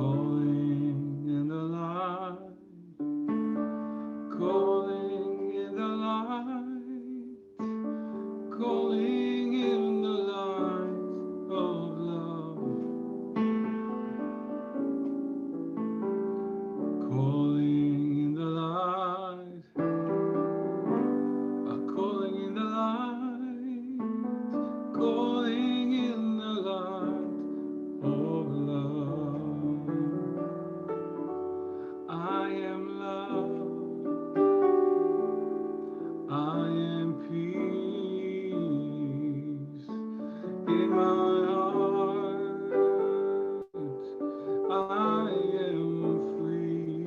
calling in the light, calling in the light, calling in the light of love, calling in the light, calling in the light, calling in the light of love. I am love, I am peace in my heart, I am free,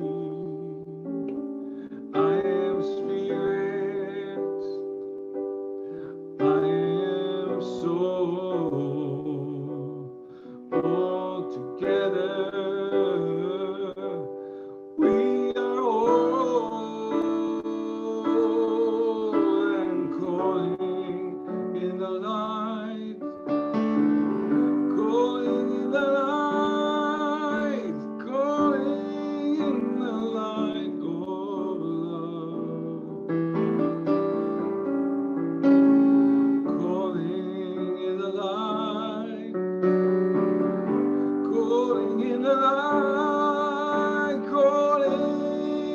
I am spirit, I am soul, all together we are whole and calling in the light, calling in the light, calling in the light of love, calling in the light, calling in the light, calling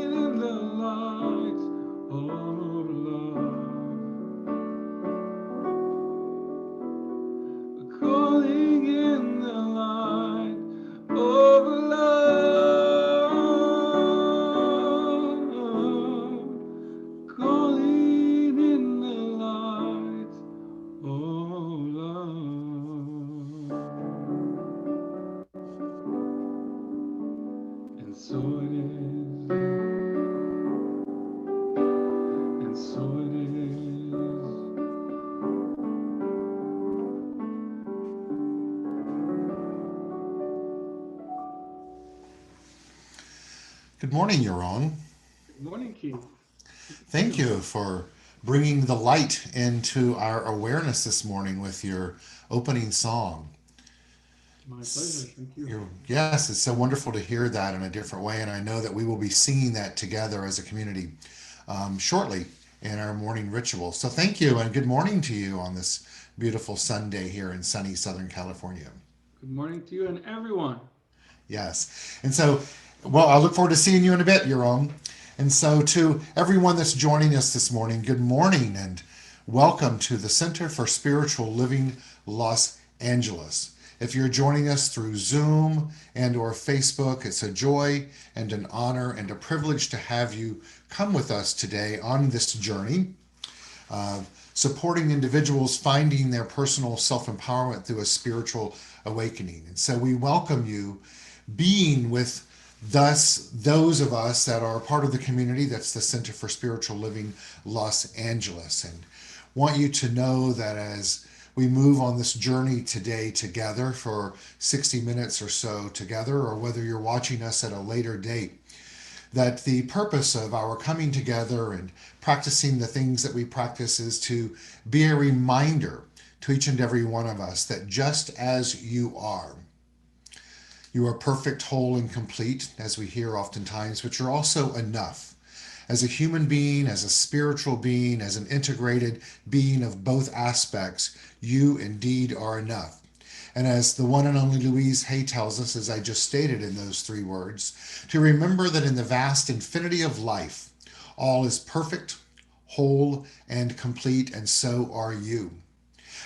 in the light of love, calling in the light of love, calling in the light of love. And so it is, and so it is. Good morning, Yaron. Good morning, Keith. Thank you for bringing the light into our awareness this morning with your opening song. My pleasure. Thank you. Yes, it's so wonderful to hear that in a different way, and I know that we will be singing that together as a community shortly in our morning ritual. So thank you, and good morning to you on this beautiful Sunday here in sunny Southern California. Good morning to you and everyone. Yes. And so, well, I look forward to seeing you in a bit, Yaron. And so, to everyone that's joining us this morning, good morning and welcome to the Center for Spiritual Living Los Angeles. If you're joining us through Zoom and or Facebook, it's a joy and an honor and a privilege to have you come with us today on this journey, supporting individuals finding their personal self-empowerment through a spiritual awakening. And so we welcome you being with those of us that are part of the community that's the Center for Spiritual Living Los Angeles, and want you to know that as we move on this journey today together for 60 minutes or so together, or whether you're watching us at a later date, that the purpose of our coming together and practicing the things that we practice is to be a reminder to each and every one of us that just as you are perfect, whole, and complete, as we hear oftentimes, but you're also enough. As a human being, as a spiritual being, as an integrated being of both aspects, you indeed are enough. And as the one and only Louise Hay tells us, as I just stated in those three words, to remember that in the vast infinity of life, all is perfect, whole, and complete, and so are you.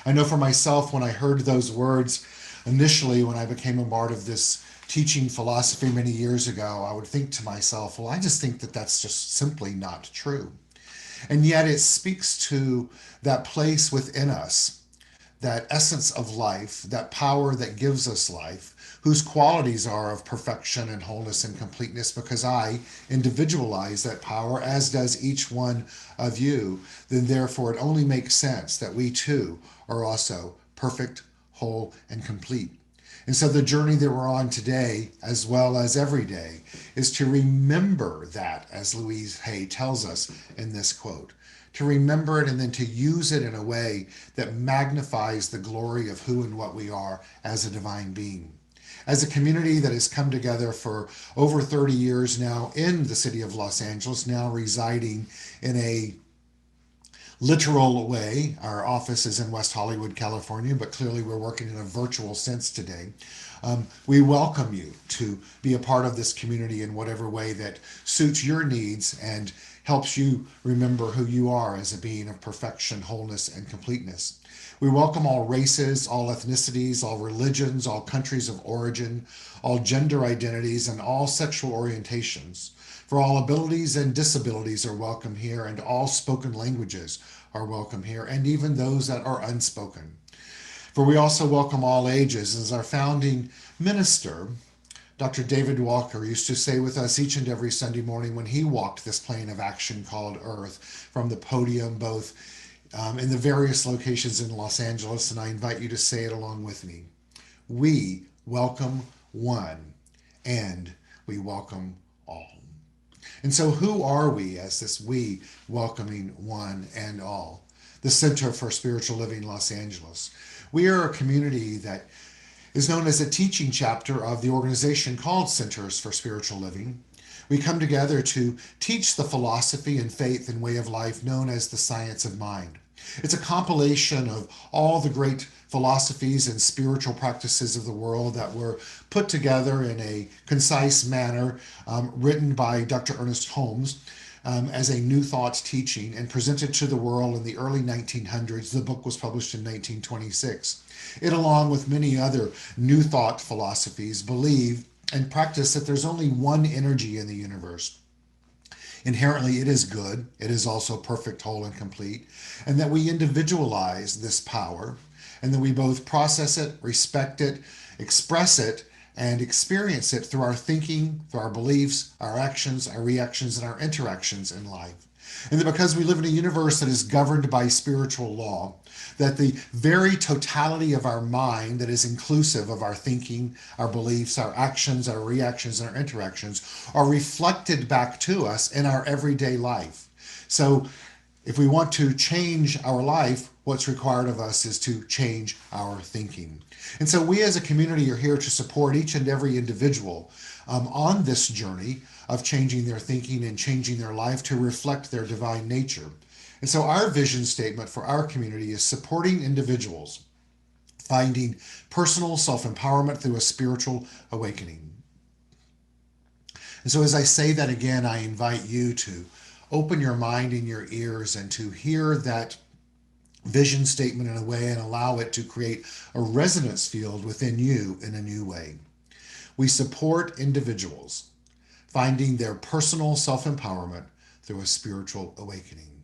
I know for myself, when I heard those words initially, when I became a part of this teaching philosophy many years ago, I would think to myself, well, I just think that that's just simply not true. And yet it speaks to that place within us, that essence of life, that power that gives us life, whose qualities are of perfection and wholeness and completeness, because I individualize that power, as does each one of you. Then therefore it only makes sense that we too are also perfect, whole, and complete. And so the journey that we're on today, as well as every day, is to remember that, as Louise Hay tells us in this quote, to remember it and then to use it in a way that magnifies the glory of who and what we are as a divine being. As a community that has come together for over 30 years now in the city of Los Angeles, now residing in a literal way. Our office is in West Hollywood, California, but clearly we're working in a virtual sense today. We welcome you to be a part of this community in whatever way that suits your needs and helps you remember who you are as a being of perfection, wholeness, and completeness. We welcome all races, all ethnicities, all religions, all countries of origin, all gender identities, and all sexual orientations. For all abilities and disabilities are welcome here, and all spoken languages are welcome here, and even those that are unspoken. For we also welcome all ages. As our founding minister, Dr. David Walker, used to say with us each and every Sunday morning when he walked this plane of action called Earth from the podium, both in the various locations in Los Angeles, and I invite you to say it along with me. We welcome one, and we welcome all. And so, who are we as this we welcoming one and all? The Center for Spiritual Living Los Angeles. We are a community that is known as a teaching chapter of the organization called Centers for Spiritual Living. We come together to teach the philosophy and faith and way of life known as the science of mind. It's a compilation of all the great philosophies and spiritual practices of the world that were put together in a concise manner, written by Dr. Ernest Holmes as a New Thought teaching and presented to the world in the early 1900s. The book was published in 1926. It, along with many other New Thought philosophies, believe and practice that there's only one energy in the universe. Inherently, it is good, it is also perfect, whole, and complete, and that we individualize this power, and that we both process it, respect it, express it, and experience it through our thinking, through our beliefs, our actions, our reactions, and our interactions in life. And that because we live in a universe that is governed by spiritual law, that the very totality of our mind, that is inclusive of our thinking, our beliefs, our actions, our reactions, and our interactions, are reflected back to us in our everyday life. So if we want to change our life, what's required of us is to change our thinking. And so we as a community are here to support each and every individual on this journey of changing their thinking and changing their life to reflect their divine nature. And so our vision statement for our community is supporting individuals finding personal self-empowerment through a spiritual awakening. And so as I say that again, I invite you to open your mind and your ears and to hear that vision statement in a way and allow it to create a resonance field within you in a new way. We support individuals finding their personal self-empowerment through a spiritual awakening.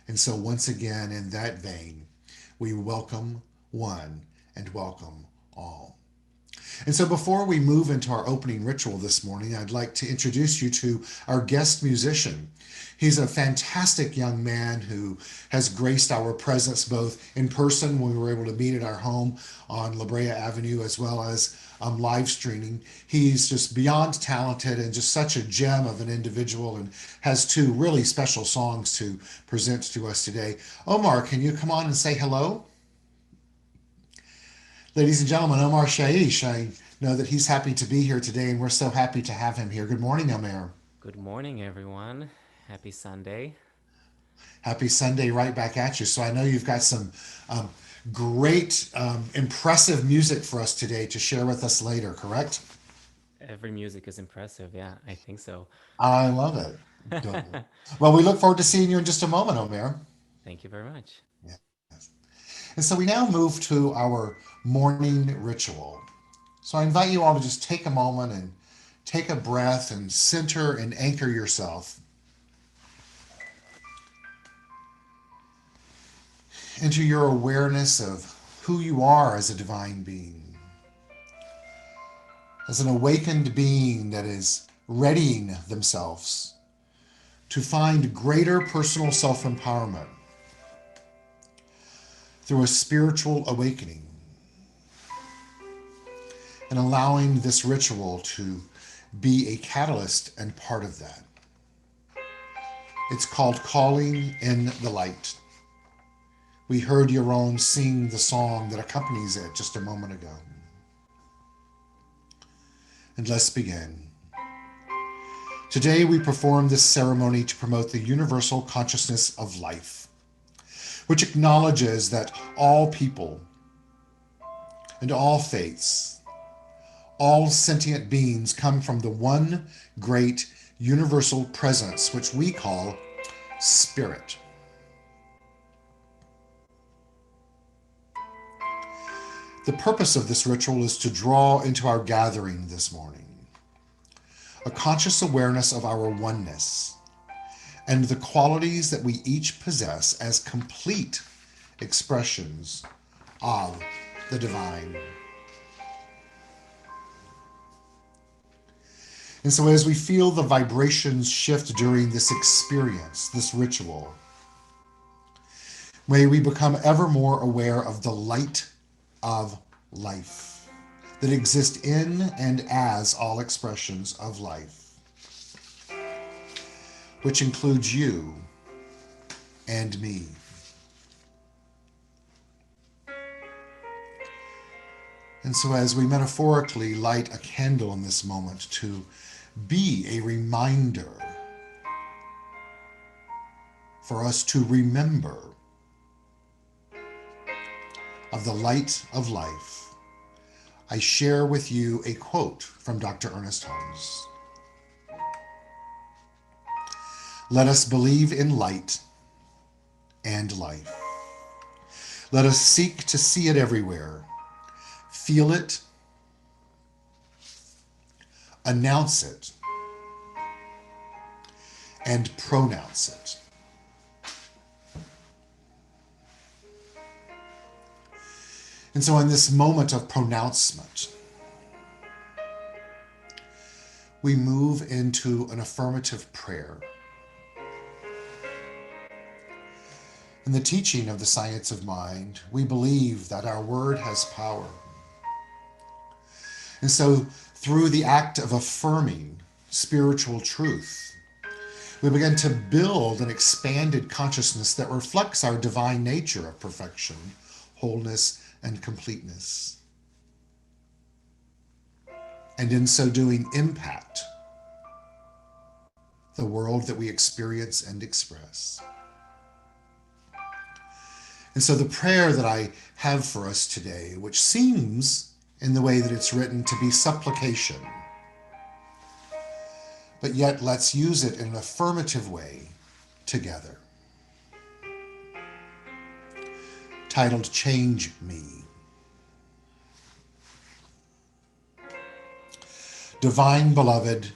And so once again, in that vein, we welcome one and welcome all. And so before we move into our opening ritual this morning, I'd like to introduce you to our guest musician. He's a fantastic young man who has graced our presence both in person when we were able to meet at our home on La Brea Avenue, as well as live streaming. He's just beyond talented and just such a gem of an individual, and has two really special songs to present to us today. Omar, can you come on and say hello? Ladies and gentlemen, Omer Shaish. I know that he's happy to be here today, and we're so happy to have him here. Good morning, Omer. Good morning, everyone. Happy Sunday. Happy Sunday right back at you. So I know you've got some um, great, impressive music for us today to share with us later, correct? Every music is impressive. Yeah, I think so. I love it. Good. Well, we look forward to seeing you in just a moment, Omer. Thank you very much. Yes. And so we now move to our morning ritual. So I invite you all to just take a moment and take a breath and center and anchor yourself into your awareness of who you are as a divine being, as an awakened being that is readying themselves to find greater personal self empowerment through a spiritual awakening, and allowing this ritual to be a catalyst and part of that. It's called Calling in the Light. We heard Yaron sing the song that accompanies it just a moment ago. And let's begin. Today we perform this ceremony to promote the universal consciousness of life, which acknowledges that all people and all faiths, all sentient beings come from the one great universal presence, which we call Spirit. The purpose of this ritual is to draw into our gathering this morning a conscious awareness of our oneness and the qualities that we each possess as complete expressions of the divine. And so, as we feel the vibrations shift during this experience, this ritual, may we become ever more aware of the light of life that exists in and as all expressions of life, which includes you and me. And so, as we metaphorically light a candle in this moment to be a reminder for us to remember of the light of life, I share with you a quote from Dr. Ernest Holmes. Let us believe in light and life. Let us seek to see it everywhere, feel it, announce it, and pronounce it. And so in this moment of pronouncement, we move into an affirmative prayer. In the teaching of the science of mind, we believe that our word has power. And so through the act of affirming spiritual truth, we begin to build an expanded consciousness that reflects our divine nature of perfection, wholeness, and completeness. And in so doing, impact the world that we experience and express. And so the prayer that I have for us today, which seems in the way that it's written to be supplication, but yet let's use it in an affirmative way together. Titled Change Me. Divine Beloved,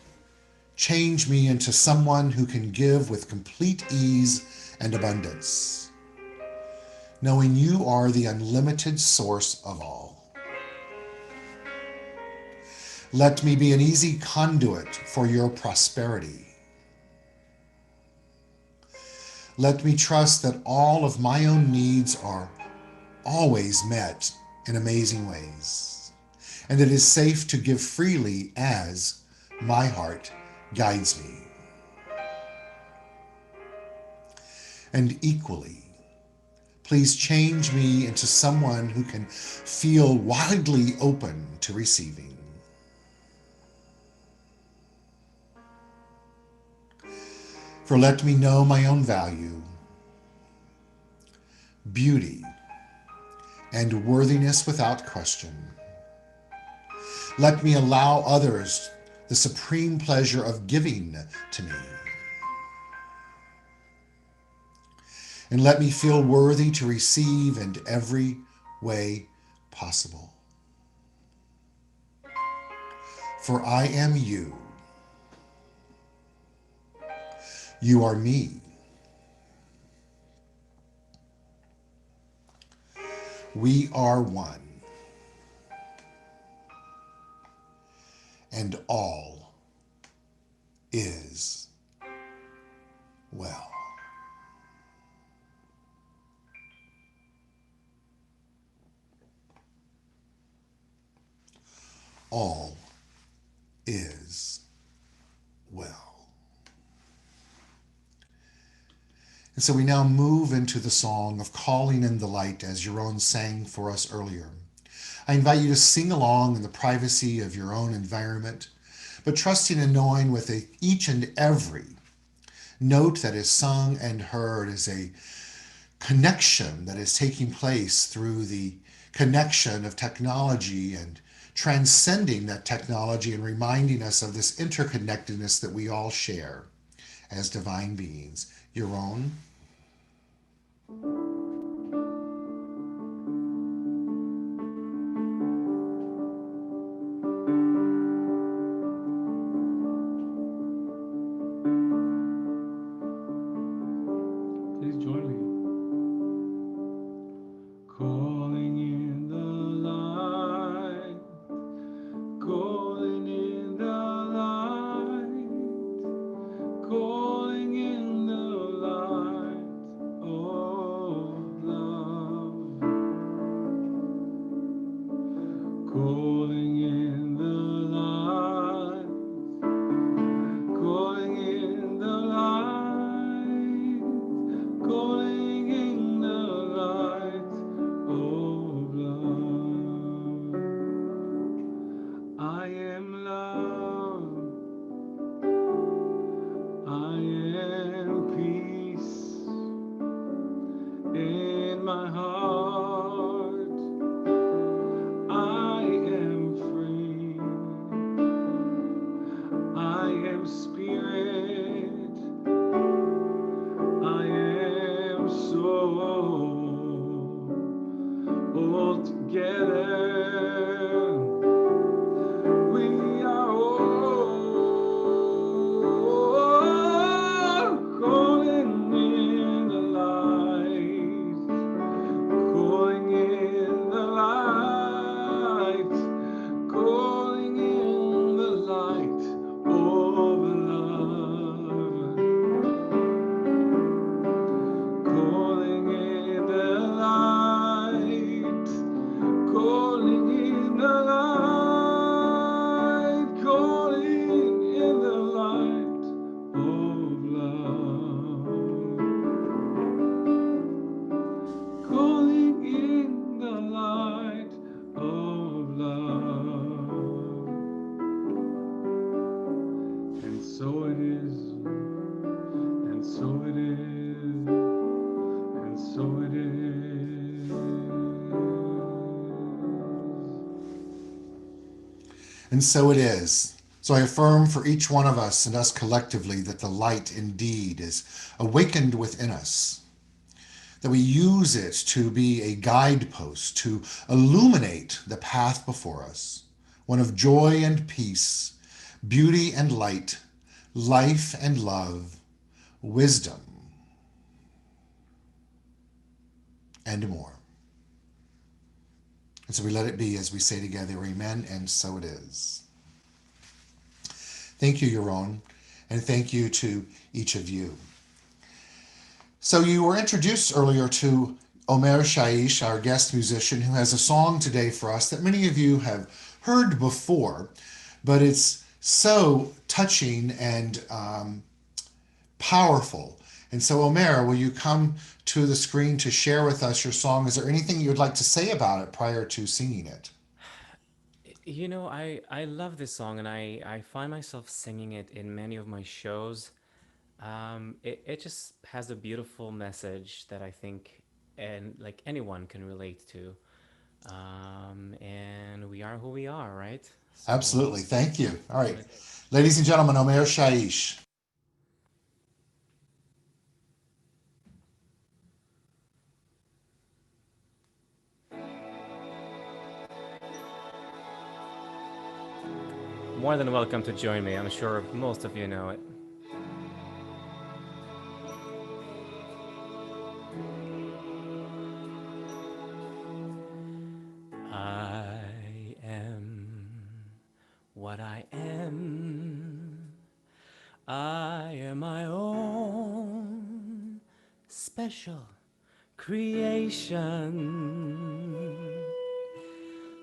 change me into someone who can give with complete ease and abundance, knowing you are the unlimited source of all. Let me be an easy conduit for your prosperity. Let me trust that all of my own needs are always met in amazing ways, and it is safe to give freely as my heart guides me. And equally, please change me into someone who can feel widely open to receiving. For let me know my own value, beauty, and worthiness without question. Let me allow others the supreme pleasure of giving to me. And let me feel worthy to receive in every way possible. For I am you. You are me. We are one. And all is well. All is well. And so we now move into the song of calling in the light, as Yaron sang for us earlier. I invite you to sing along in the privacy of your own environment, but trusting and knowing with each and every note that is sung and heard is a connection that is taking place through the connection of technology and transcending that technology and reminding us of this interconnectedness that we all share as divine beings. Your own. Please join me. Calling in the light, calling in the light, calling in the light of love, calling in the light, calling in the light, calling in the light of love. I am love, I am peace in my heart, I am free, I am spirit, I am soul, all together we are all calling in the light, calling in the light, calling in the light of love, calling in the light, calling in the light, calling in the light of love, calling in the light of love. And so it is, and so it is, and so it is. And so it is. So I affirm for each one of us and us collectively that the light indeed is awakened within us, that we use it to be a guidepost, to illuminate the path before us, one of joy and peace, beauty and light, life and love, wisdom, and more. And so we let it be as we say together, amen, and so it is. Thank you, Yaron, and thank you to each of you. So you were introduced earlier to Omer Shaish, our guest musician, who has a song today for us that many of you have heard before, but it's so touching and powerful. And so, Omer, will you come to the screen to share with us your song? Is there anything you would like to say about it prior to singing it? You know, I love this song, and I find myself singing it in many of my shows. It just has a beautiful message that I think and like anyone can relate to. And we are who we are, right? So Absolutely. Thank you. All right. let's. Ladies and gentlemen, Omer Shaish. More than welcome to join me. I'm sure most of you know it. I am what I am. I am my own special creation.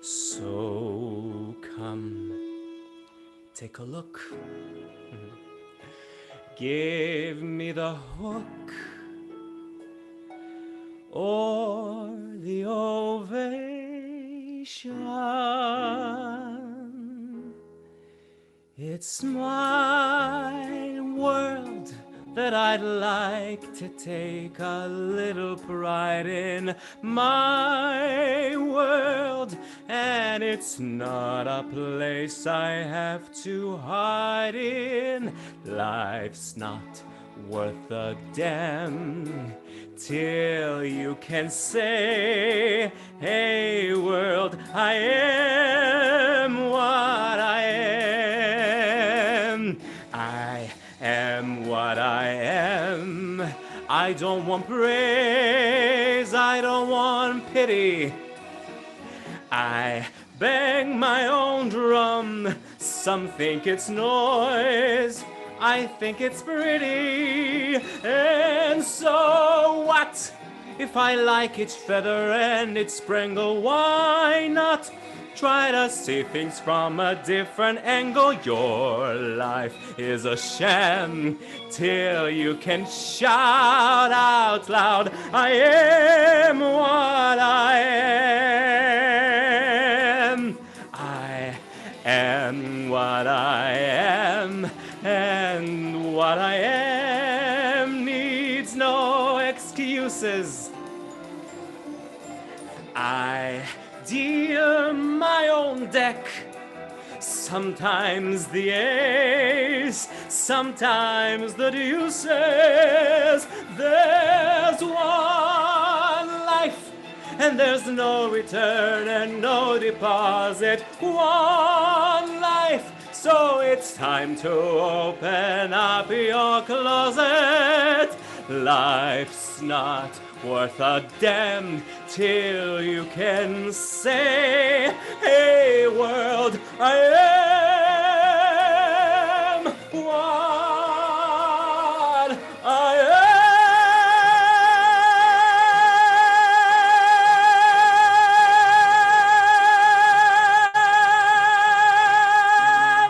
So come, take a look. Give me the hook or the ovation. It's my world that I'd like to take a little pride in. My world, and it's not a place I have to hide in. Life's not worth a damn till you can say, hey world, I am what I am. I am what I am. I don't want praise, I don't want pity. I bang my own drum. Some think it's noise, I think it's pretty. And so what? If I like its feather and its sprangle, why not? Try to see things from a different angle. Your life is a sham till you can shout out loud, I am what I am. I am what I am, and what I am needs no excuses. I deal my own deck. Sometimes the ace, sometimes the deuces. There's one life, and there's no return and no deposit. One life, so it's time to open up your closet. Life's not worth a damn till you can say, hey world, I am what I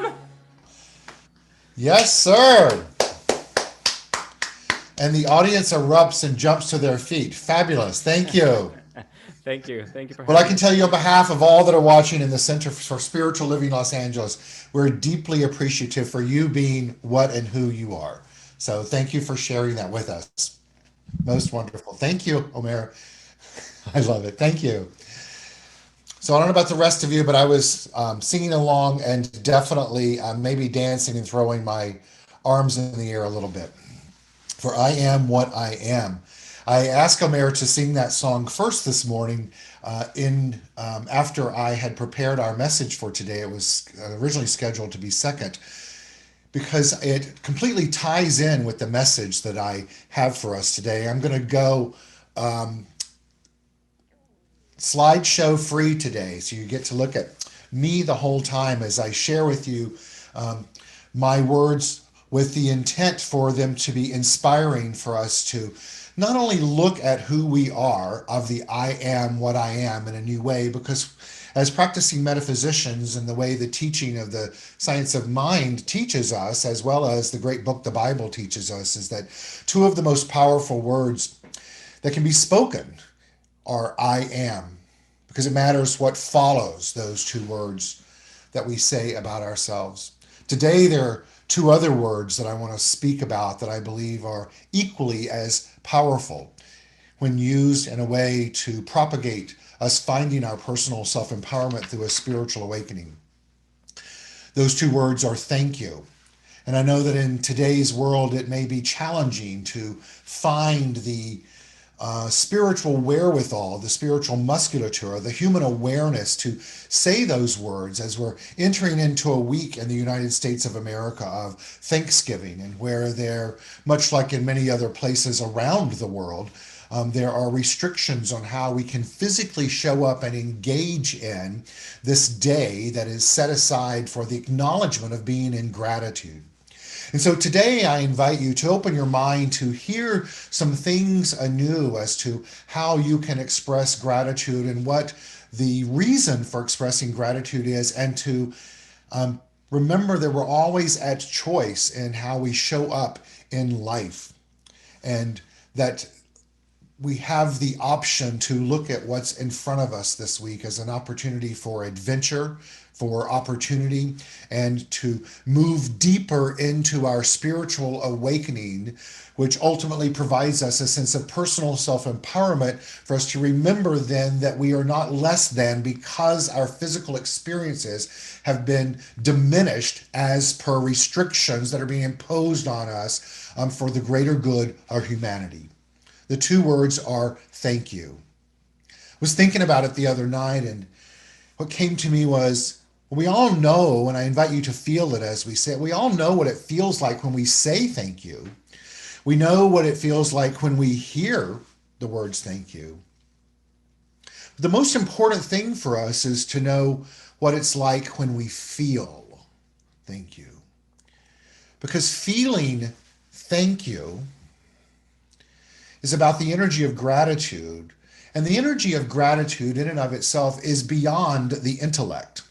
am. Yes, sir. And the audience erupts and jumps to their feet. Fabulous. Thank you. Thank you. Thank you for Well, I having can me. tell you on behalf of all that are watching in the Center for Spiritual Living Los Angeles, we're deeply appreciative for you being what and who you are. So thank you for sharing that with us. Most wonderful. Thank you, Omer. I love it. Thank you. So I don't know about the rest of you, but I was singing along and definitely maybe dancing and throwing my arms in the air a little bit. For I am what I am. I asked Omer to sing that song first this morning. In After I had prepared our message for today, it was originally scheduled to be second because it completely ties in with the message that I have for us today. I'm going to go slideshow free today, so you get to look at me the whole time as I share with you my words with the intent for them to be inspiring for us to not only look at who we are of the I am what I am in a new way, because as practicing metaphysicians and the way the teaching of the science of mind teaches us, as well as the great book the Bible teaches us, is that two of the most powerful words that can be spoken are I am, because it matters what follows those two words that we say about ourselves. Today, there are two other words that I want to speak about that I believe are equally as powerful when used in a way to propagate us finding our personal self empowerment through a spiritual awakening. Those two words are thank you. And I know that in today's world, it may be challenging to find the spiritual wherewithal, the spiritual musculature, the human awareness to say those words as we're entering into a week in the United States of America of Thanksgiving, and where there, much like in many other places around the world, there are restrictions on how we can physically show up and engage in this day that is set aside for the acknowledgement of being in gratitude. And so today I invite you to open your mind to hear some things anew as to how you can express gratitude and what the reason for expressing gratitude is, and to remember that we're always at choice in how we show up in life, and that we have the option to look at what's in front of us this week as an opportunity for adventure, for opportunity, and to move deeper into our spiritual awakening, which ultimately provides us a sense of personal self-empowerment for us to remember then that we are not less than because our physical experiences have been diminished as per restrictions that are being imposed on us for the greater good of humanity. The two words are thank you. I was thinking about it the other night, and what came to me was we all know, and I invite you to feel it as we say it, we all know what it feels like when we say thank you. We know what it feels like when we hear the words thank you. But the most important thing for us is to know what it's like when we feel thank you. Because feeling thank you is about the energy of gratitude. And the energy of gratitude in and of itself is beyond the intellect.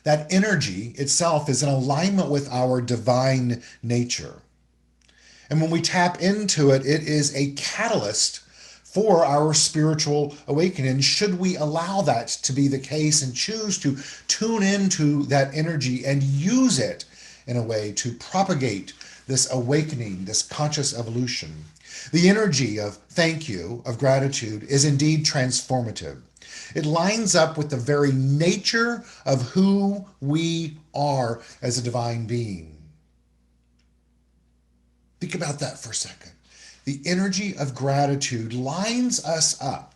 That energy itself is in alignment with our divine nature. And when we tap into it, it is a catalyst for our spiritual awakening. Should we allow that to be the case and choose to tune into that energy and use it in a way to propagate this awakening, this conscious evolution? The energy of thank you, of gratitude, is indeed transformative. It lines up with the very nature of who we are as a divine being. Think about that for a second. The energy of gratitude lines us up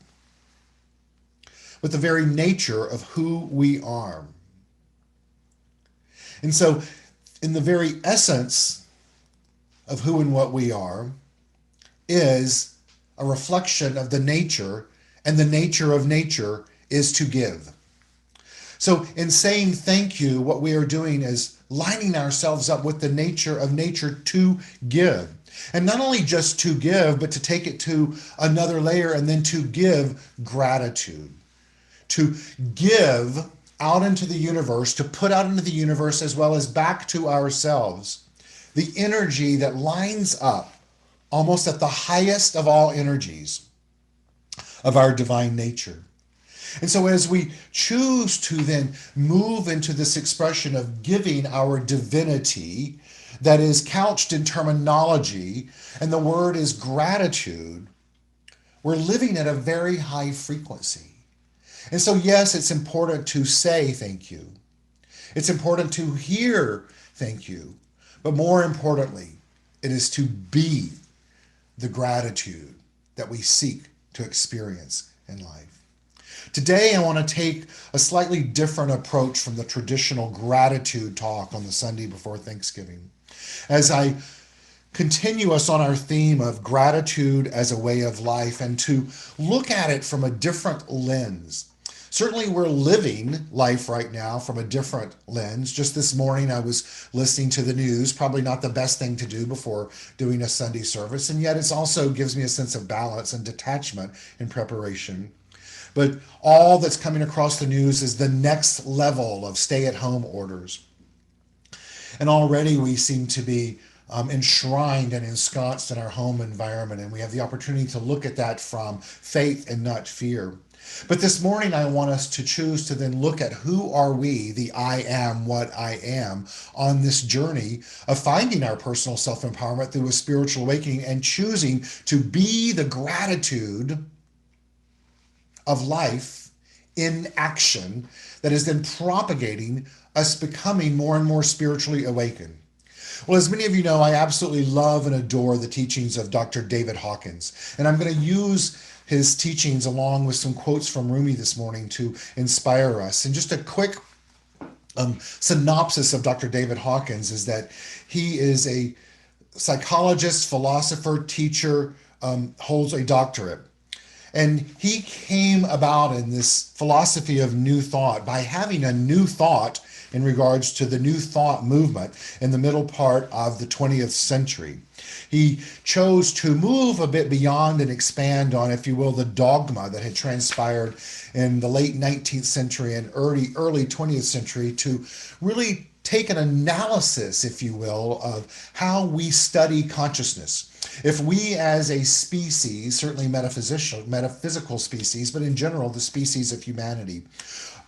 with the very nature of who we are. And so, in the very essence of who and what we are, is a reflection of the nature, and the nature of nature is to give. So in saying thank you, what we are doing is lining ourselves up with the nature of nature to give. And not only just to give, but to take it to another layer and then to give gratitude. To give out into the universe, to put out into the universe as well as back to ourselves, the energy that lines up almost at the highest of all energies of our divine nature. And so as we choose to then move into this expression of giving our divinity that is couched in terminology, and the word is gratitude, we're living at a very high frequency. And so yes, it's important to say thank you. It's important to hear thank you. But more importantly, it is to be the gratitude that we seek to experience in life. Today, I want to take a slightly different approach from the traditional gratitude talk on the Sunday before Thanksgiving. As I continue us on our theme of gratitude as a way of life and to look at it from a different lens. Certainly, we're living life right now from a different lens. Just this morning, I was listening to the news, probably not the best thing to do before doing a Sunday service, and yet it also gives me a sense of balance and detachment in preparation. But all that's coming across the news is the next level of stay-at-home orders. And already we seem to be enshrined and ensconced in our home environment, and we have the opportunity to look at that from faith and not fear. But this morning, I want us to choose to then look at who are we, the I am what I am, on this journey of finding our personal self-empowerment through a spiritual awakening and choosing to be the gratitude of life in action that is then propagating us becoming more and more spiritually awakened. Well, as many of you know, I absolutely love and adore the teachings of Dr. David Hawkins, and I'm going to use his teachings along with some quotes from Rumi this morning to inspire us. And just a quick synopsis of Dr. David Hawkins is that he is a psychologist, philosopher, teacher, holds a doctorate. And he came about in this philosophy of new thought by having a new thought in regards to the new thought movement in the middle part of the 20th century. He chose to move a bit beyond and expand on, if you will, the dogma that had transpired in the late 19th century and early 20th century to really take an analysis, if you will, of how we study consciousness. If we as a species, certainly metaphysical species, but in general the species of humanity,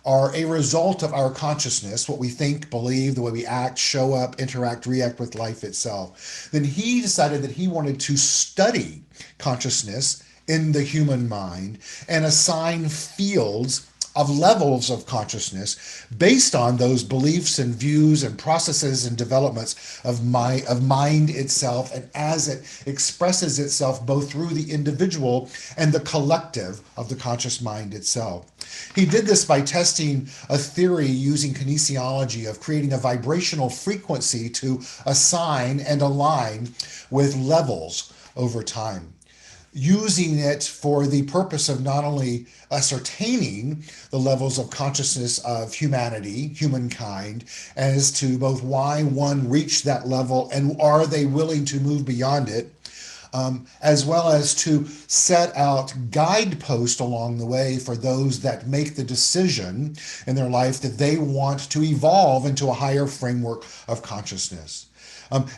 are a result of our consciousness, what we think, believe, the way we act, show up, interact, react with life itself, then he decided that he wanted to study consciousness in the human mind and assign fields of levels of consciousness based on those beliefs and views and processes and developments of mind itself, and as it expresses itself both through the individual and the collective of the conscious mind itself. He did this by testing a theory using kinesiology of creating a vibrational frequency to assign and align with levels over time, using it for the purpose of not only ascertaining the levels of consciousness of humanity, humankind, as to both why one reached that level and are they willing to move beyond it, as well as to set out guideposts along the way for those that make the decision in their life that they want to evolve into a higher framework of consciousness.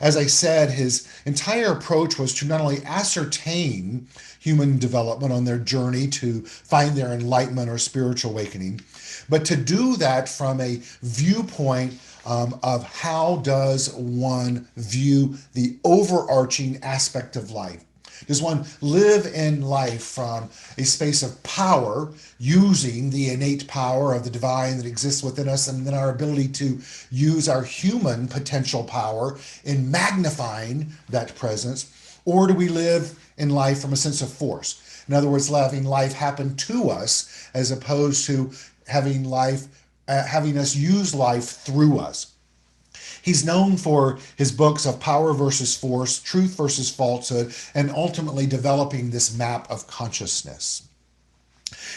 As I said, his entire approach was to not only ascertain human development on their journey to find their enlightenment or spiritual awakening, but to do that from a viewpoint of how does one view the overarching aspect of life. Does one live in life from a space of power, using the innate power of the divine that exists within us, and then our ability to use our human potential power in magnifying that presence? Or do we live in life from a sense of force? In other words, having life happen to us as opposed to having us use life through us. He's known for his books of Power versus Force, Truth versus Falsehood, and ultimately developing this map of consciousness.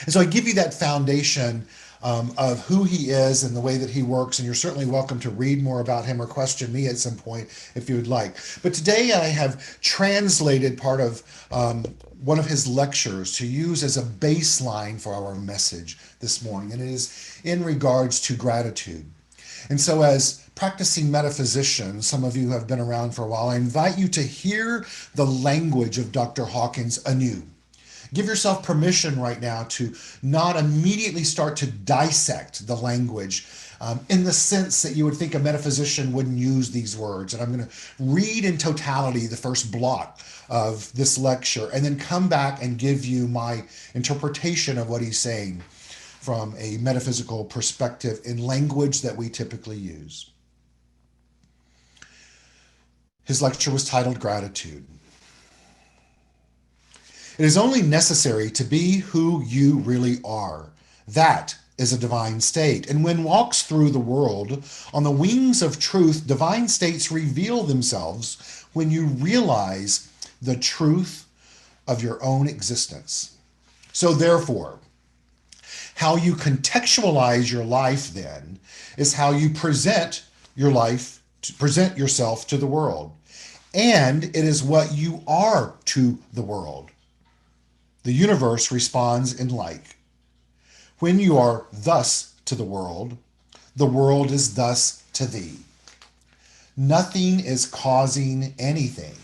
And so I give you that foundation of who he is and the way that he works, and you're certainly welcome to read more about him or question me at some point if you would like. But today I have translated part of one of his lectures to use as a baseline for our message this morning, and it is in regards to gratitude. And so as practicing metaphysicians, some of you have been around for a while, I invite you to hear the language of Dr. Hawkins anew. Give yourself permission right now to not immediately start to dissect the language in the sense that you would think a metaphysician wouldn't use these words. And I'm going to read in totality the first block of this lecture and then come back and give you my interpretation of what he's saying from a metaphysical perspective in language that we typically use. His lecture was titled Gratitude. It is only necessary to be who you really are. That is a divine state. And when walks through the world on the wings of truth, divine states reveal themselves when you realize the truth of your own existence. So therefore, how you contextualize your life then is how you present your life, present yourself to the world. And it is what you are to the world. The universe responds in like. When you are thus to the world is thus to thee. Nothing is causing anything.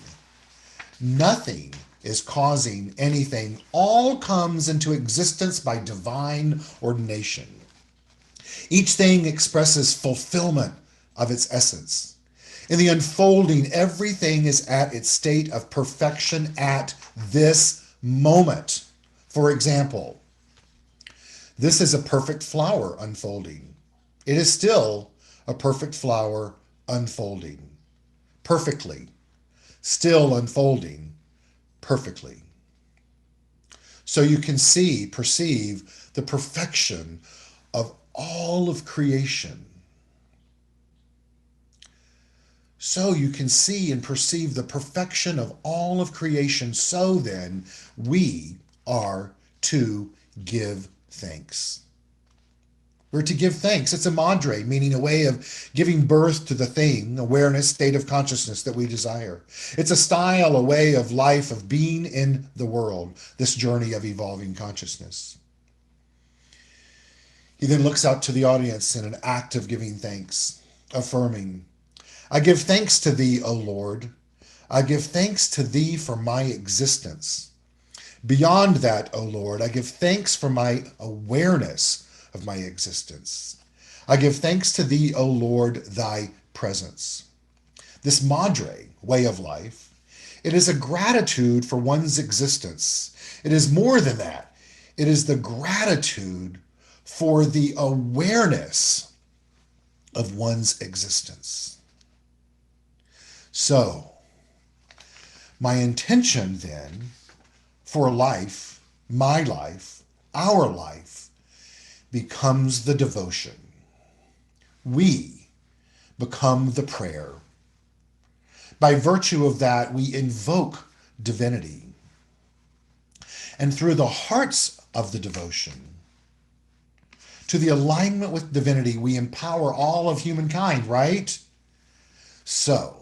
Nothing is causing anything. All comes into existence by divine ordination. Each thing expresses fulfillment of its essence. In the unfolding, everything is at its state of perfection at this moment. For example, this is a perfect flower unfolding. It is still a perfect flower unfolding. Perfectly. Still unfolding perfectly. So you can perceive the perfection of all of creation. So you can see and perceive the perfection of all of creation. So then, we are to give thanks. We're to give thanks. It's a madre, meaning a way of giving birth to the thing, awareness, state of consciousness that we desire. It's a style, a way of life, of being in the world, this journey of evolving consciousness. He then looks out to the audience in an act of giving thanks. affirming, I give thanks to thee, O Lord. I give thanks to thee for my existence. Beyond that, O Lord, I give thanks for my awareness of my existence. I give thanks to thee, O Lord, thy presence. This madre, way of life, it is a gratitude for one's existence. It is more than that. It is the gratitude for the awareness of one's existence. So, my intention then for life, my life, our life, becomes the devotion. We become the prayer. By virtue of that, we invoke divinity. And through the hearts of the devotion, to the alignment with divinity, we empower all of humankind, right? So,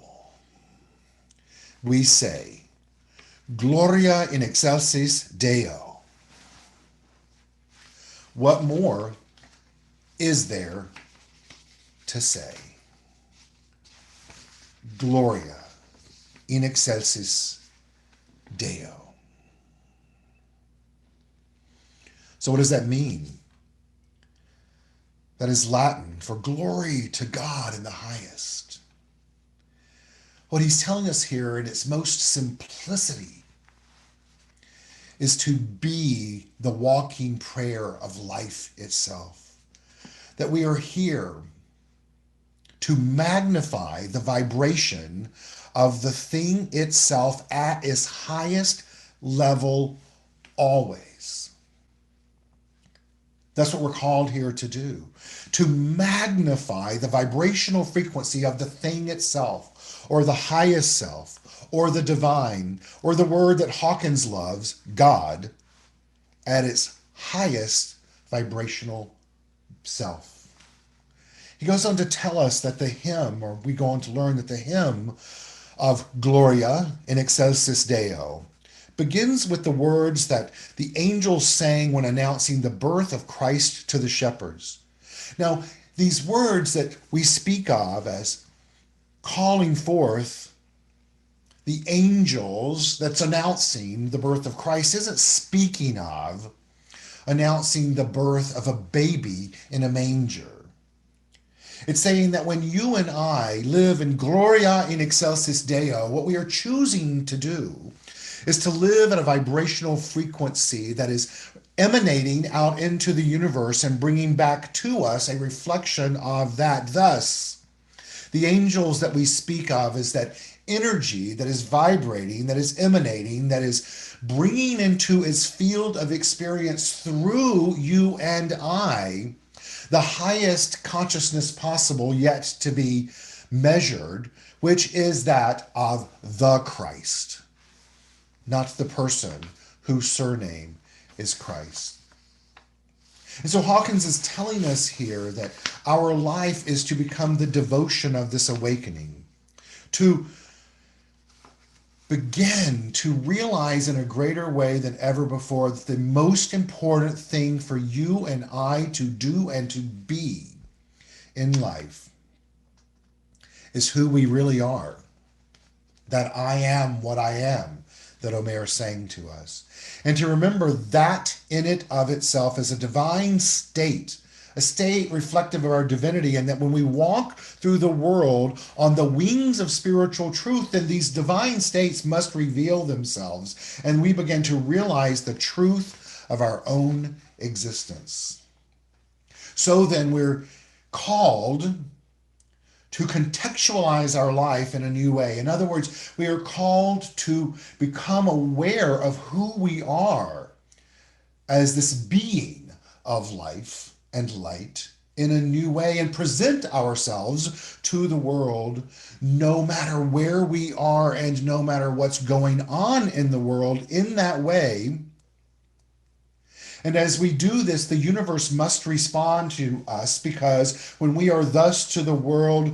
we say, Gloria in excelsis Deo. What more is there to say? Gloria in excelsis Deo. So what does that mean? That is Latin for glory to God in the highest. What he's telling us here in its most simplicity is to be the walking prayer of life itself. That we are here to magnify the vibration of the thing itself at its highest level always. That's what we're called here to do. To magnify the vibrational frequency of the thing itself, or the highest self, or the divine, or the word that Hawkins loves, God, at its highest vibrational self. He goes on to tell us that the hymn, or we go on to learn that the hymn of Gloria in excelsis Deo begins with the words that the angels sang when announcing the birth of Christ to the shepherds. Now, these words that we speak of as calling forth the angels that's announcing the birth of Christ isn't speaking of announcing the birth of a baby in a manger. It's saying that when you and I live in Gloria in excelsis Deo, what we are choosing to do is to live at a vibrational frequency that is emanating out into the universe and bringing back to us a reflection of that. Thus, the angels that we speak of is that energy that is vibrating, that is emanating, that is bringing into its field of experience through you and I the highest consciousness possible yet to be measured, which is that of the Christ, not the person whose surname is Christ. And so Hawkins is telling us here that our life is to become the devotion of this awakening, to begin to realize in a greater way than ever before that the most important thing for you and I to do and to be in life is who we really are. That I am what I am, that Omer sang to us. And to remember that in it of itself is a divine state, a state reflective of our divinity, and that when we walk through the world on the wings of spiritual truth, then these divine states must reveal themselves, and we begin to realize the truth of our own existence. So then we're called to contextualize our life in a new way. In other words, we are called to become aware of who we are as this being of life and light in a new way and present ourselves to the world no matter where we are and no matter what's going on in the world in that way. And as we do this, the universe must respond to us, because when we are thus to the world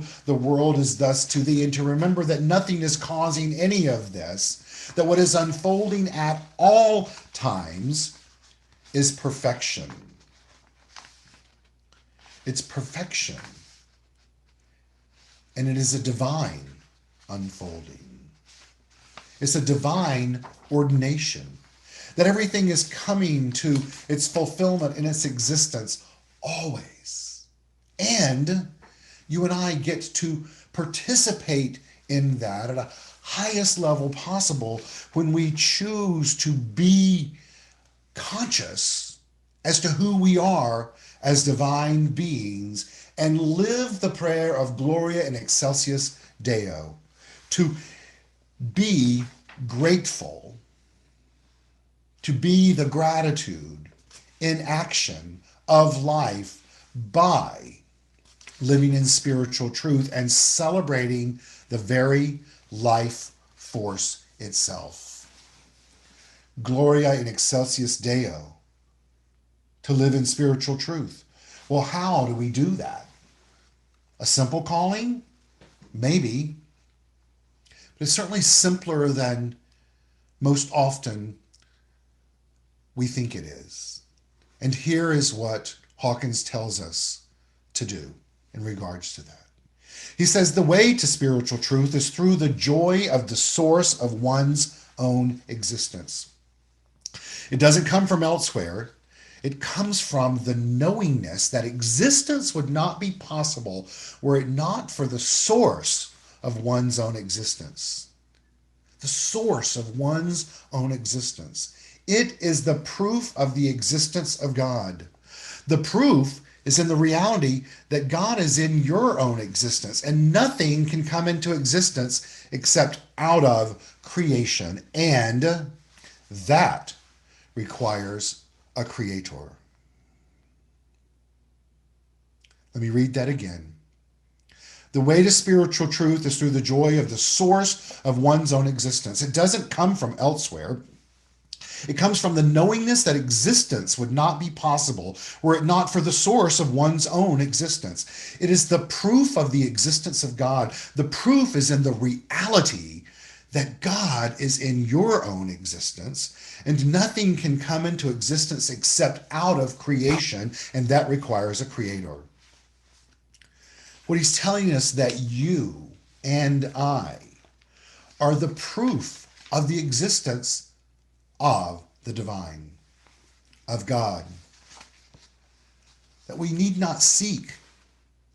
is thus to thee. And to remember that nothing is causing any of this, that what is unfolding at all times is perfection. It's perfection. and it is a divine unfolding. It's a divine ordination, that everything is coming to its fulfillment in its existence always. And you and I get to participate in that at a highest level possible when we choose to be conscious as to who we are as divine beings and live the prayer of Gloria in Excelsis Deo, to be grateful, to be the gratitude in action of life by living in spiritual truth and celebrating the very life force itself. Gloria in Excelsis Deo, to live in spiritual truth. Well, how do we do that? A simple calling? Maybe. But it's certainly simpler than most often we think it is. And here is what Hawkins tells us to do in regards to that. He says the way to spiritual truth is through the joy of the source of one's own existence. It doesn't come from elsewhere. It comes from the knowingness that existence would not be possible were it not for the source of one's own existence. The source of one's own existence. It is the proof of the existence of God. The proof is in the reality that God is in your own existence, and nothing can come into existence except out of creation, and that requires a creator. Let me read that again. The way to spiritual truth is through the joy of the source of one's own existence. It doesn't come from elsewhere. It comes from the knowingness that existence would not be possible were it not for the source of one's own existence. It is the proof of the existence of God. The proof is in the reality that God is in your own existence, and nothing can come into existence except out of creation, and that requires a creator. What he's telling us that you and I are the proof of the existence of the divine, of God, that we need not seek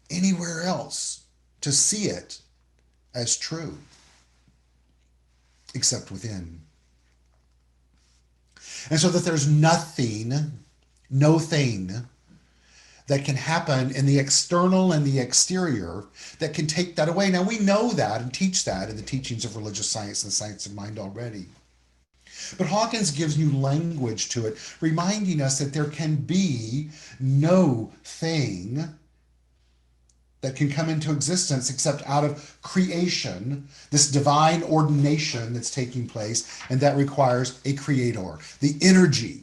anywhere else to see it as true, except within. And so that there's nothing, no thing that can happen in the external and the exterior that can take that away. Now we know that and teach that in the teachings of religious science and the science of mind already. But Hawkins gives new language to it, reminding us that there can be no thing that can come into existence except out of creation, this divine ordination that's taking place, and that requires a creator, the energy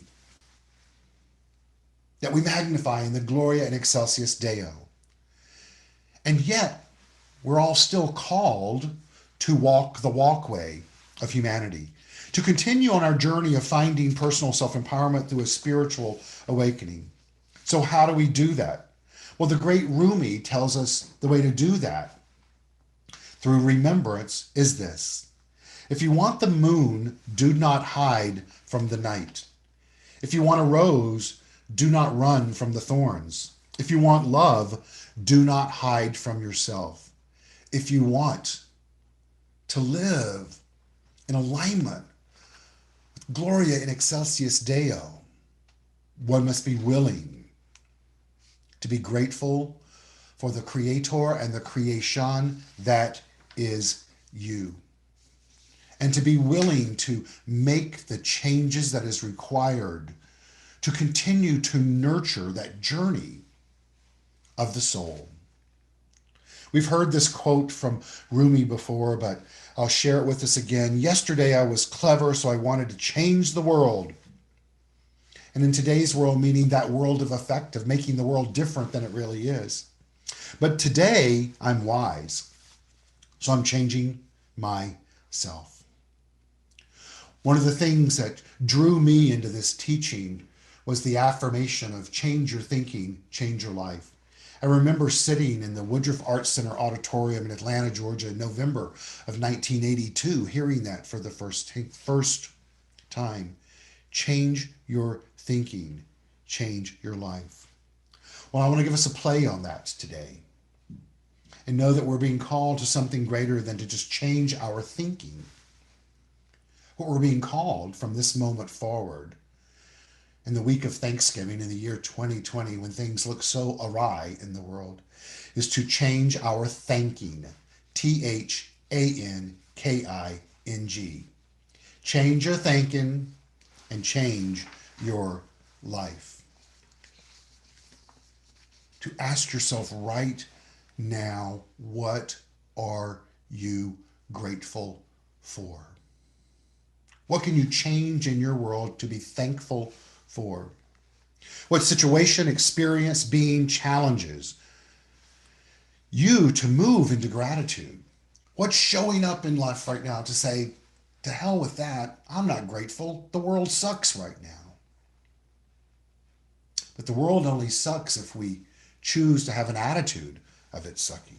that we magnify in the Gloria in Excelsis Deo. And yet, we're all still called to walk the walkway of humanity, to continue on our journey of finding personal self-empowerment through a spiritual awakening. So how do we do that? Well, the great Rumi tells us the way to do that through remembrance is this. If you want the moon, do not hide from the night. If you want a rose, do not run from the thorns. If you want love, do not hide from yourself. If you want to live in alignment with Gloria in Excelsis Deo, one must be willing to be grateful for the creator and the creation that is you, and to be willing to make the changes that is required to continue to nurture that journey of the soul. We've heard this quote from Rumi before, but I'll share it with us again. Yesterday I was clever, so I wanted to change the world. And in today's world, meaning that world of effect, of making the world different than it really is. But today I'm wise, so I'm changing myself. One of the things that drew me into this teaching was the affirmation of change your thinking, change your life. I remember sitting in the Woodruff Arts Center auditorium in Atlanta, Georgia in November of 1982, hearing that for the first time. Change your thinking, change your life. Well, I want to give us a play on that today and know that we're being called to something greater than to just change our thinking. What we're being called from this moment forward in the week of Thanksgiving in the year 2020, when things look so awry in the world, is to change our thinking. THANKING. Change your thinking and change your life. To ask yourself right now, what are you grateful for? What can you change in your world to be thankful for? What situation, experience, being challenges you to move into gratitude? What's showing up in life right now to say, to hell with that, I'm not grateful. The world sucks right now. But the world only sucks if we choose to have an attitude of it sucking.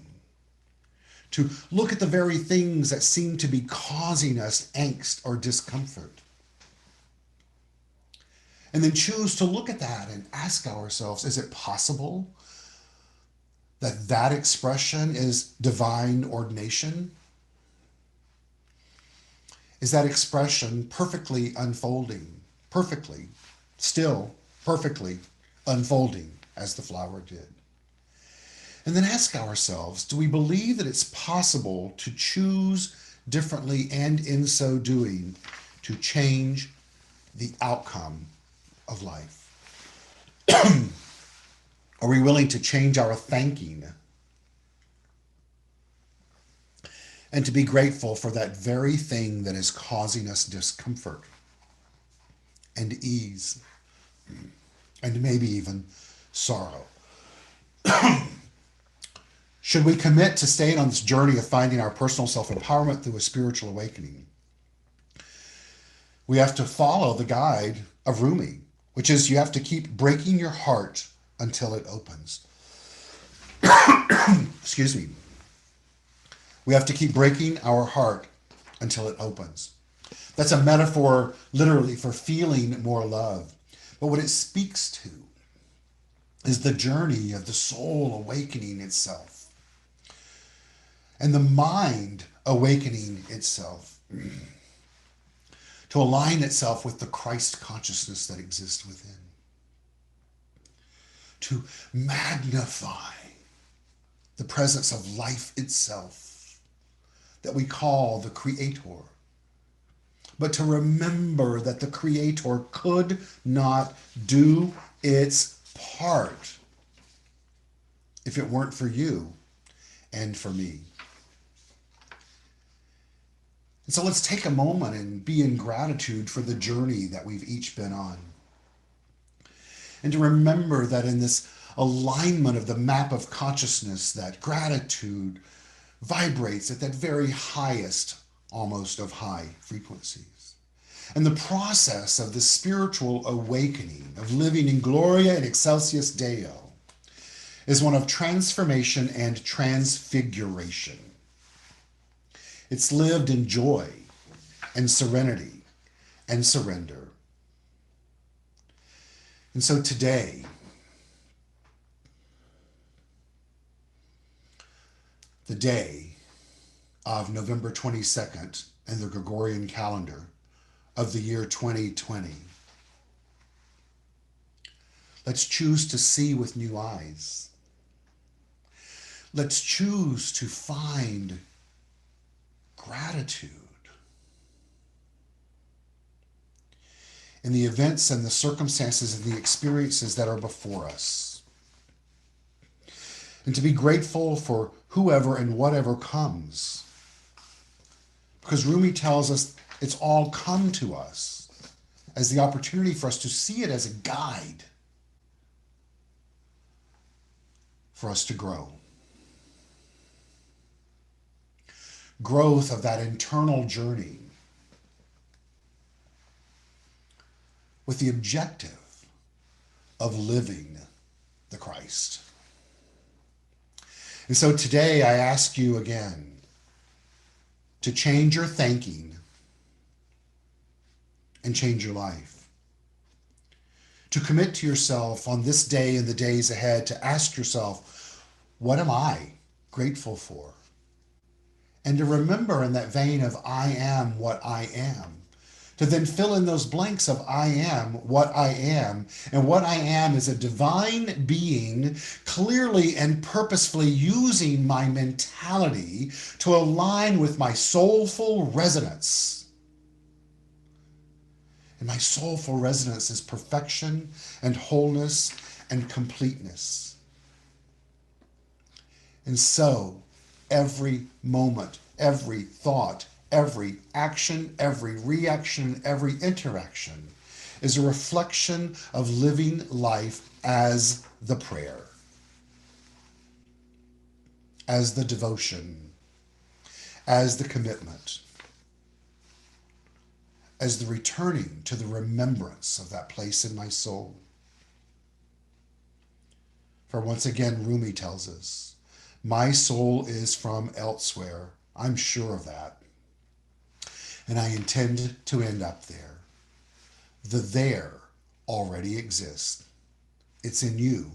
To look at the very things that seem to be causing us angst or discomfort. And then choose to look at that and ask ourselves, is it possible that that expression is divine ordination? Is that expression perfectly unfolding, perfectly, still perfectly unfolding as the flower did? And then ask ourselves, do we believe that it's possible to choose differently and in so doing to change the outcome of life? Are we willing to change our thinking and to be grateful for that very thing that is causing us discomfort and ease and maybe even sorrow? Should we commit to staying on this journey of finding our personal self-empowerment through a spiritual awakening? We have to follow the guide of Rumi, which is you have to keep breaking your heart until it opens. Excuse me. We have to keep breaking our heart until it opens. That's a metaphor, literally, for feeling more love. But what it speaks to is the journey of the soul awakening itself and the mind awakening itself to align itself with the Christ consciousness that exists within, to magnify the presence of life itself that we call the Creator, but to remember that the Creator could not do its part if it weren't for you and for me. And so let's take a moment and be in gratitude for the journey that we've each been on. And to remember that in this alignment of the map of consciousness, that gratitude vibrates at that very highest, almost of high frequencies. And the process of the spiritual awakening, of living in Gloria and Excelsis Deo, is one of transformation and transfiguration. It's lived in joy and serenity and surrender. And so today, the day of November 22nd in the Gregorian calendar of the year 2020, let's choose to see with new eyes. Let's choose to find gratitude in the events and the circumstances and the experiences that are before us. And to be grateful for whoever and whatever comes. Because Rumi tells us it's all come to us as the opportunity for us to see it as a guide for us to grow. Growth of that internal journey with the objective of living the Christ. And so today I ask you again to change your thinking and change your life. To commit to yourself on this day and the days ahead to ask yourself, what am I grateful for? And to remember in that vein of I am what I am, to then fill in those blanks of I am what I am. And what I am is a divine being, clearly and purposefully using my mentality to align with my soulful resonance. And my soulful resonance is perfection and wholeness and completeness. And so, every moment, every thought, every action, every reaction, every interaction is a reflection of living life as the prayer, as the devotion, as the commitment, as the returning to the remembrance of that place in my soul. For once again, Rumi tells us, my soul is from elsewhere. I'm sure of that. And I intend to end up there. The there already exists. It's in you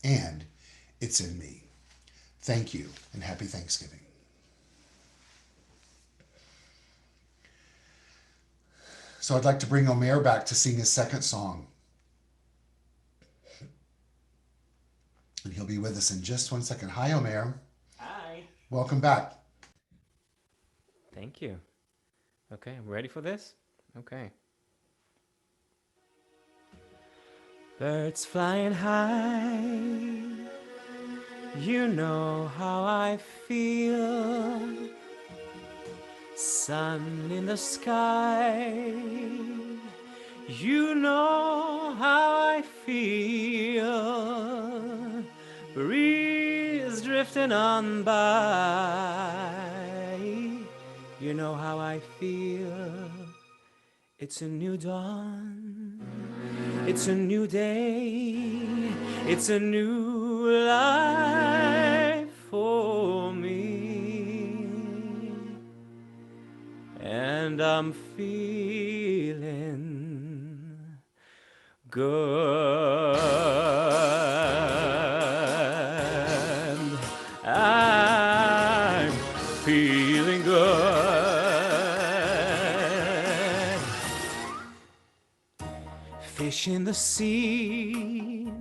and it's in me. Thank you and happy Thanksgiving. So I'd like to bring Omer back to sing his second song. And he'll be with us in just 1 second. Hi, Omer. Hi. Welcome back. Thank you. Okay, I'm ready for this? Okay. Birds flying high, you know how I feel. Sun in the sky, you know how I feel. Breeze drifting on by, you know how I feel. It's a new dawn, it's a new day, it's a new life for me. And I'm feeling good. I'm feeling good. Fish in the sea,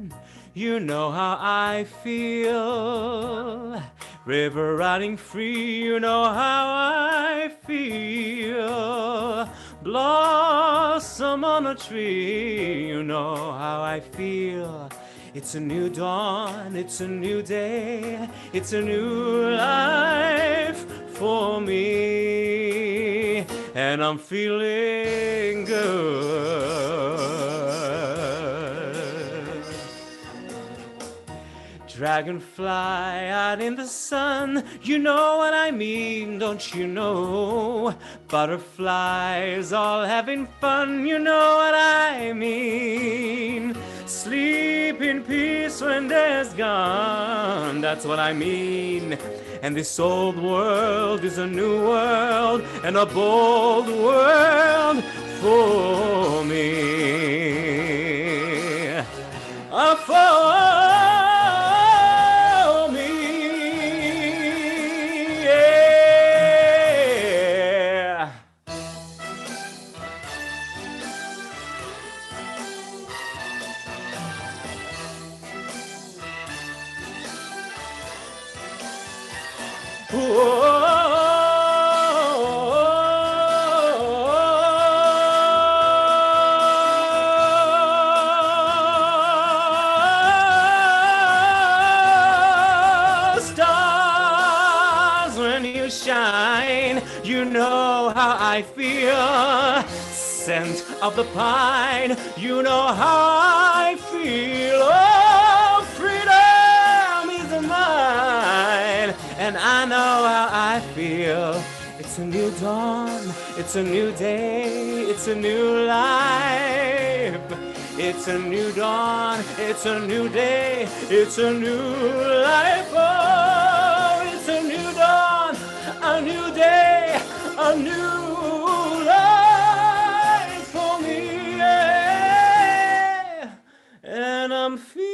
you know how I feel. River running free, you know how I feel. Blossom on a tree, you know how I feel. It's a new dawn, it's a new day, it's a new life for me. And I'm feeling good. Dragonfly out in the sun, you know what I mean, don't you know? Butterflies all having fun, you know what I mean. Sleep in peace when day's gone, that's what I mean. And this old world is a new world, and a bold world for me. For stars, when you shine, you know how I feel. Scent of the pine, you know how I feel. Oh, freedom is mine, and I know how I feel. It's a new dawn, it's a new day, it's a new life. It's a new dawn, it's a new day, it's a new life. Oh, a new life for me, yeah. And I'm feeling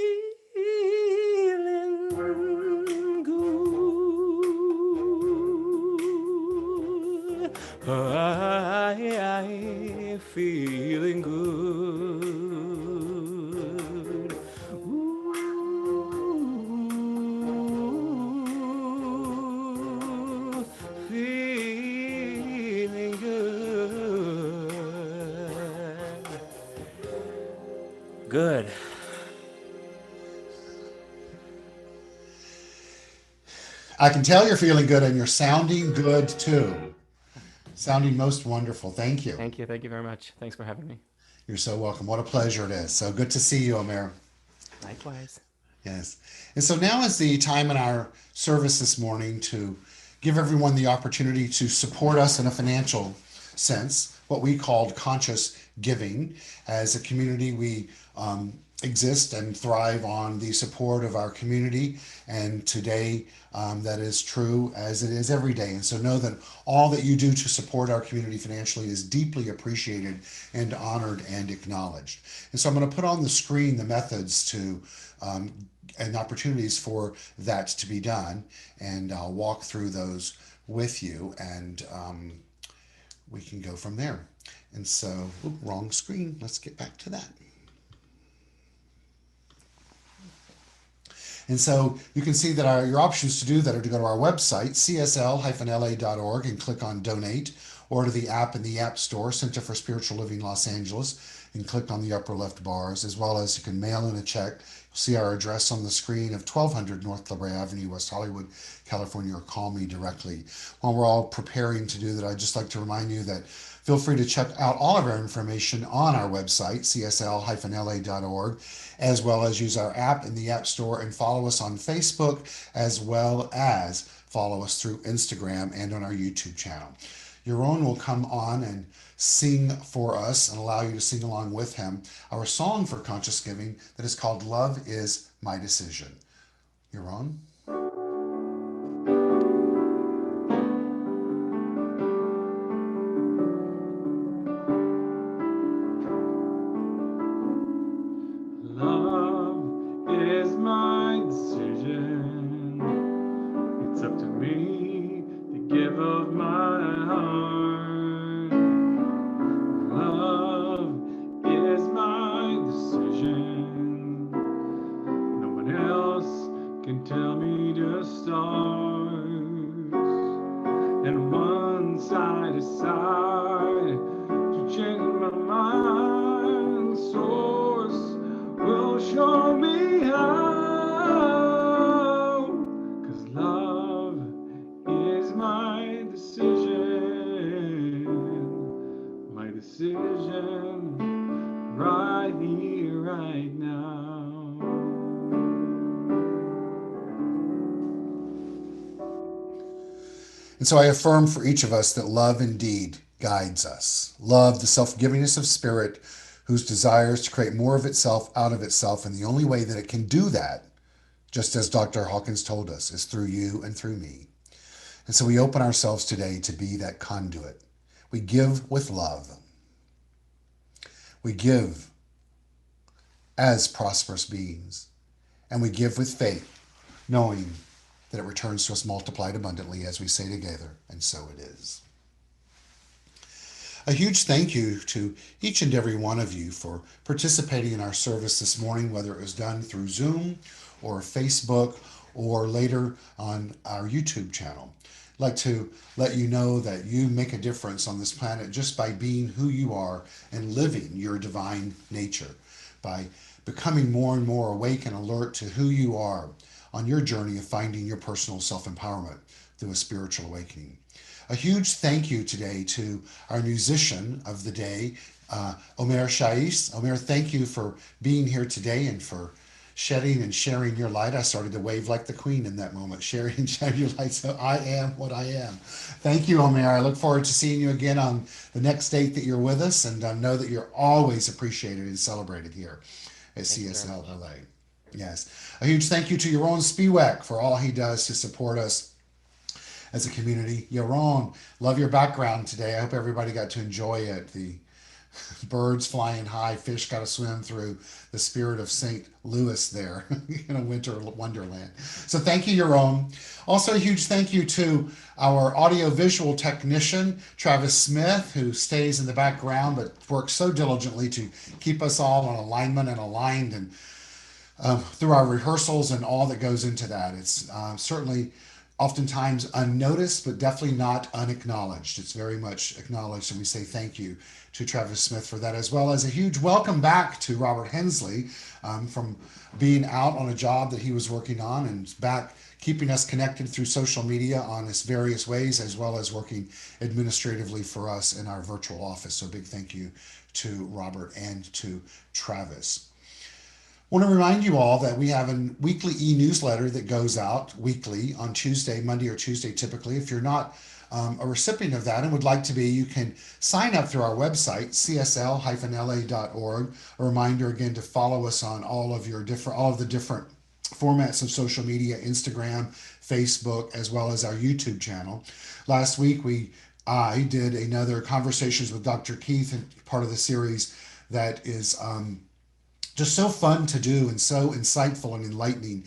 good. I feeling good. Ooh, feeling good. Good. I can tell you're feeling good and you're sounding good too. Sounding most wonderful. Thank you. Thank you. Thank you very much. Thanks for having me. You're so welcome. What a pleasure it is. So good to see you, Omer. Likewise. Yes. And so now is the time in our service this morning to give everyone the opportunity to support us in a financial sense, what we called conscious giving. As a community, we exist and thrive on the support of our community. And today, that is true as it is every day. And so know that all that you do to support our community financially is deeply appreciated and honored and acknowledged. And so I'm going to put on the screen the methods to and opportunities for that to be done. And I'll walk through those with you and we can go from there. And so, wrong screen. Let's get back to that. And so you can see that your options to do that are to go to our website, csl-la.org, and click on Donate, or to the app in the App Store, Center for Spiritual Living Los Angeles, and click on the upper left bars, as well as you can mail in a check. You'll see our address on the screen of 1200 North La Brea Avenue, West Hollywood, California, or call me directly. While we're all preparing to do that, I'd just like to remind you that feel free to check out all of our information on our website, csl-la.org, as well as use our app in the App Store and follow us on Facebook, as well as follow us through Instagram and on our YouTube channel. Yaron will come on and sing for us and allow you to sing along with him our song for conscious giving that is called Love is My Decision. Yaron? Love is my decision. It's up to me to give of my heart. Love is my decision. No one else can tell me to start. And once I decide to change my mind, source will show me how. 'Cause love is my decision right here, right now. And so I affirm for each of us that love indeed guides us. Love, the self-givingness of spirit, whose desires to create more of itself out of itself. And the only way that it can do that, just as Dr. Hawkins told us, is through you and through me. And so we open ourselves today to be that conduit. We give with love. We give as prosperous beings. And we give with faith, knowing that it returns to us multiplied abundantly, as we say together, and so it is. A huge thank you to each and every one of you for participating in our service this morning, whether it was done through Zoom or Facebook or later on our YouTube channel. I'd like to let you know that you make a difference on this planet just by being who you are and living your divine nature, by becoming more and more awake and alert to who you are on your journey of finding your personal self-empowerment through a spiritual awakening. A huge thank you today to our musician of the day, Omer Shaish. Omer, thank you for being here today and for shedding and sharing your light. I started to wave like the queen in that moment, sharing and sharing your light. So I am what I am. Thank you, Omer. I look forward to seeing you again on the next date that you're with us, and know that you're always appreciated and celebrated here at CSL-LA. Yes. A huge thank you to Yaron Spiwak for all he does to support us as a community. Yaron, love your background today. I hope everybody got to enjoy it. The birds flying high, fish got to swim through the spirit of St. Louis there in a winter wonderland. So thank you, Yaron. Also, a huge thank you to our audio-visual technician, Travis Smith, who stays in the background but works so diligently to keep us all on alignment and aligned and through our rehearsals and all that goes into that. It's certainly oftentimes unnoticed, but definitely not unacknowledged. It's very much acknowledged, and we say thank you to Travis Smith for that, as well as a huge welcome back to Robert Hensley from being out on a job that he was working on and back keeping us connected through social media on his various ways, as well as working administratively for us in our virtual office. So a big thank you to Robert and to Travis. I want to remind you all that we have a weekly e-newsletter that goes out weekly on Tuesday, Monday or Tuesday typically. If you're not a recipient of that and would like to be, you can sign up through our website, csl-la.org. A reminder again to follow us on all of the different formats of social media, Instagram, Facebook, as well as our YouTube channel. Last week I did another Conversations with Dr. Keith, and part of the series that is just so fun to do and so insightful and enlightening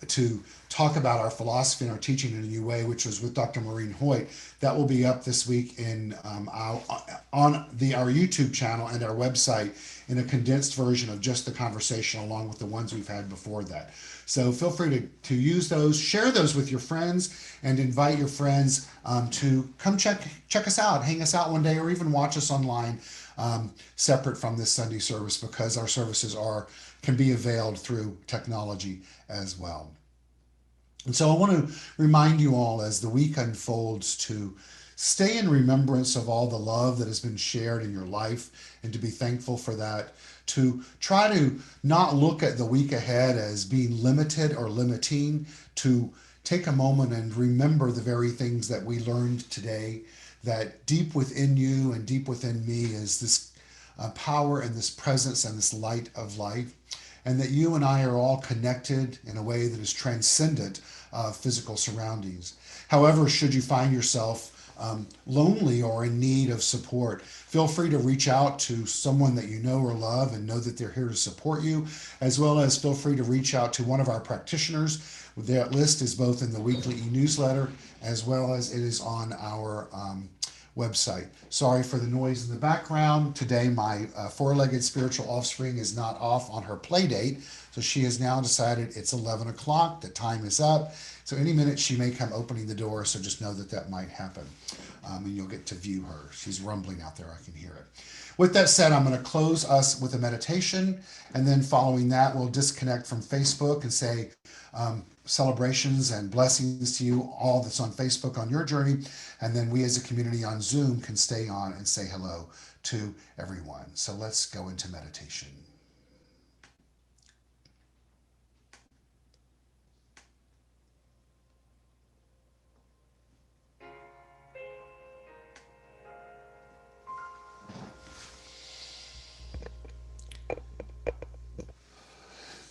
to talk about our philosophy and our teaching in a new way, which was with Dr. Maureen Hoyt. That will be up this week on our YouTube channel and our website in a condensed version of just the conversation along with the ones we've had before that. So feel free to use those, share those with your friends, and invite your friends to come check us out, hang us out one day, or even watch us online separate from this Sunday service, because our services can be availed through technology as well. And so I want to remind you all as the week unfolds to stay in remembrance of all the love that has been shared in your life and to be thankful for that. To try to not look at the week ahead as being limited or limiting, to take a moment and remember the very things that we learned today, that deep within you and deep within me is this power and this presence and this light of life, and that you and I are all connected in a way that is transcendent of physical surroundings. However, should you find yourself lonely or in need of support, feel free to reach out to someone that you know or love and know that they're here to support you, as well as feel free to reach out to one of our practitioners. That list is both in the weekly e-newsletter as well as it is on our website. Sorry for the noise in the background. Today, my four-legged spiritual offspring is not off on her play date, so she has now decided it's 11 o'clock, the time is up. So any minute she may come opening the door, so just know that might happen. And you'll get to view her. She's rumbling out there, I can hear it. With that said, I'm going to close us with a meditation, and then following that, we'll disconnect from Facebook and say celebrations and blessings to you all that's on Facebook on your journey, and then we as a community on Zoom can stay on and say hello to everyone. So let's go into meditation.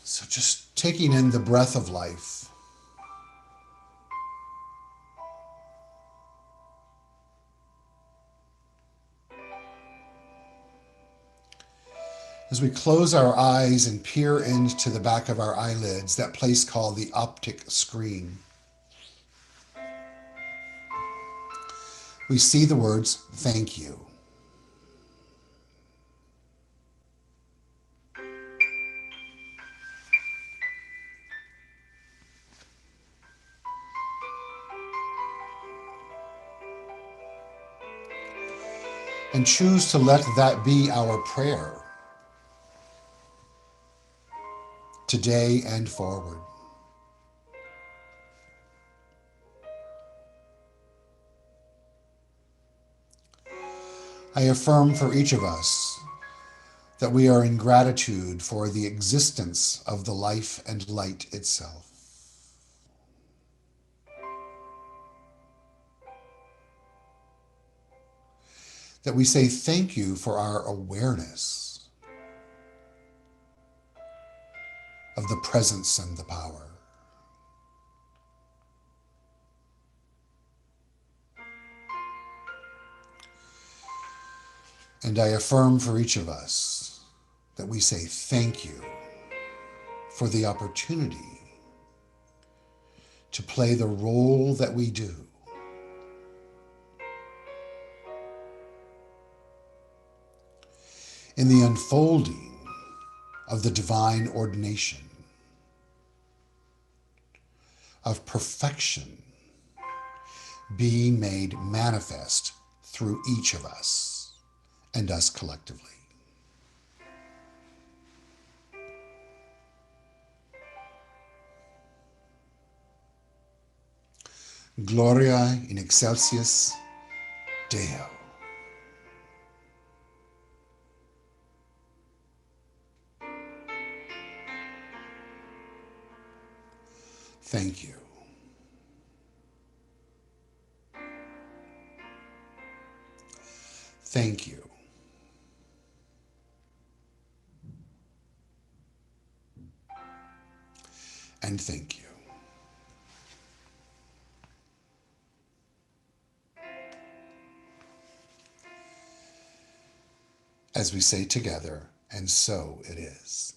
So just taking in the breath of life. As we close our eyes and peer into the back of our eyelids, that place called the optic screen, we see the words, "Thank you." And choose to let that be our prayer today and forward. I affirm for each of us that we are in gratitude for the existence of the life and light itself. That we say thank you for our awareness of the presence and the power. And I affirm for each of us that we say thank you for the opportunity to play the role that we do in the unfolding of the divine ordination of perfection being made manifest through each of us and us collectively. Gloria in excelsis Deo. Thank you. Thank you. And thank you. As we say together, and so it is.